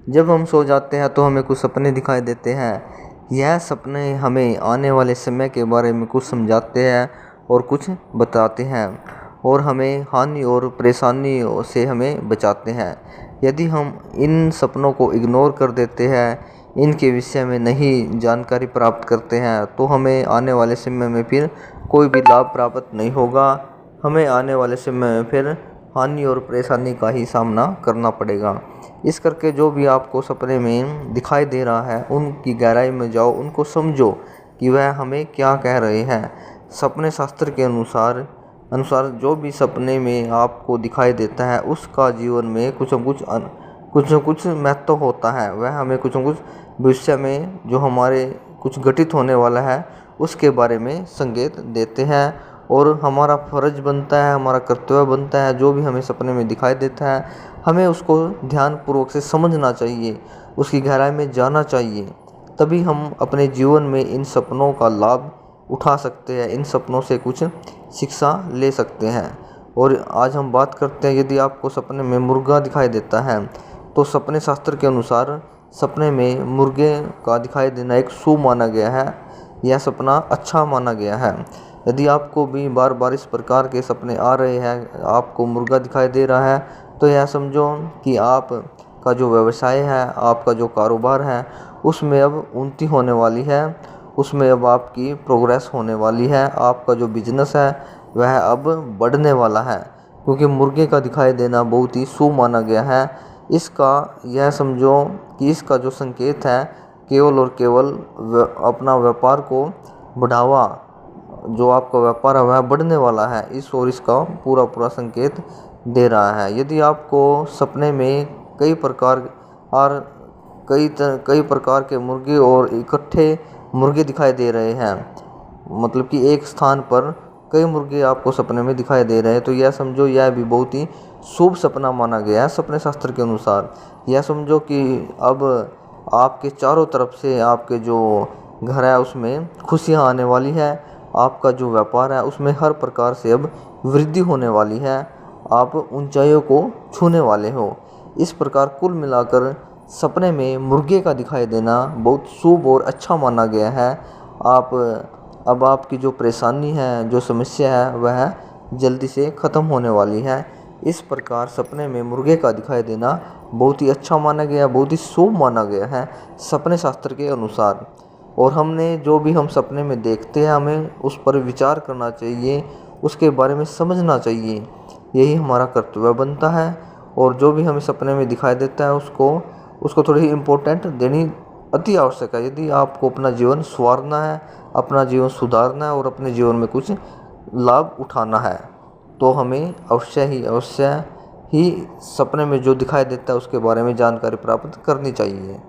जब हम सो जाते हैं तो हमें कुछ सपने दिखाई देते हैं। यह सपने हमें आने वाले समय के बारे में कुछ समझाते हैं और कुछ बताते हैं और हमें हानि और परेशानी से हमें बचाते हैं। यदि हम इन सपनों को इग्नोर कर देते हैं, इनके विषय में नहीं जानकारी प्राप्त करते हैं, तो हमें आने वाले समय में फिर कोई भी लाभ प्राप्त नहीं होगा। हमें आने वाले समय में फिर हानि और परेशानी का ही सामना करना पड़ेगा। इस करके जो भी आपको सपने में दिखाई दे रहा है, उनकी गहराई में जाओ, उनको समझो कि वह हमें क्या कह रहे हैं। सपने शास्त्र के अनुसार जो भी सपने में आपको दिखाई देता है, उसका जीवन में कुछ न कुछ महत्व होता है। वह हमें कुछ न कुछ भविष्य में जो हमारे कुछ घटित होने वाला है, उसके बारे में संकेत देते हैं और हमारा फ़र्ज़ बनता है, हमारा कर्तव्य बनता है, जो भी हमें सपने में दिखाई देता है, हमें उसको ध्यानपूर्वक से समझना चाहिए, उसकी गहराई में जाना चाहिए। तभी हम अपने जीवन में इन सपनों का लाभ उठा सकते हैं, इन सपनों से कुछ शिक्षा ले सकते हैं। और आज हम बात करते हैं, यदि आपको सपने में मुर्गा दिखाई देता है, तो सपने शास्त्र के अनुसार सपने में मुर्गे का दिखाई देना एक शुभ माना गया है। यह सपना अच्छा माना गया है। यदि आपको भी बार बार इस प्रकार के सपने आ रहे हैं, आपको मुर्गा दिखाई दे रहा है, तो यह समझो कि आपका जो व्यवसाय है, आपका जो कारोबार है, उसमें अब उन्नति होने वाली है, उसमें अब आपकी प्रोग्रेस होने वाली है। आपका जो बिजनेस है वह अब बढ़ने वाला है, क्योंकि मुर्गे का दिखाई देना बहुत ही शुभ माना गया है। इसका यह समझो कि इसका जो संकेत है, केवल और केवल अपना व्यापार को बढ़ावा, जो आपका व्यापार है वह बढ़ने वाला है, इस और इसका पूरा संकेत दे रहा है। यदि आपको सपने में कई प्रकार के मुर्गे और इकट्ठे मुर्गे दिखाई दे रहे हैं, मतलब कि एक स्थान पर कई मुर्गे आपको सपने में दिखाई दे रहे हैं, तो यह समझो यह भी बहुत ही शुभ सपना माना गया है सपने शास्त्र के अनुसार। यह समझो कि अब आपके चारों तरफ से आपके जो घर है उसमें खुशियाँ आने वाली है, आपका जो व्यापार है उसमें हर प्रकार से अब वृद्धि होने वाली है, आप ऊंचाइयों को छूने वाले हो। इस प्रकार कुल मिलाकर सपने में मुर्गे का दिखाई देना बहुत शुभ और अच्छा माना गया है। अब आपकी जो परेशानी है, जो समस्या है, वह जल्दी से ख़त्म होने वाली है। इस प्रकार सपने में मुर्गे का दिखाई देना बहुत ही अच्छा माना गया, बहुत ही शुभ माना गया है सपने शास्त्र के अनुसार। और हमने जो भी हम सपने में देखते हैं, हमें उस पर विचार करना चाहिए, उसके बारे में समझना चाहिए, यही हमारा कर्तव्य बनता है। और जो भी हमें सपने में दिखाई देता है उसको थोड़ी इम्पोर्टेंट देनी अति आवश्यक है। यदि आपको अपना जीवन संवारना है, अपना जीवन सुधारना है और अपने जीवन में कुछ लाभ उठाना है, तो हमें अवश्य ही सपने में जो दिखाई देता है उसके बारे में जानकारी प्राप्त करनी चाहिए।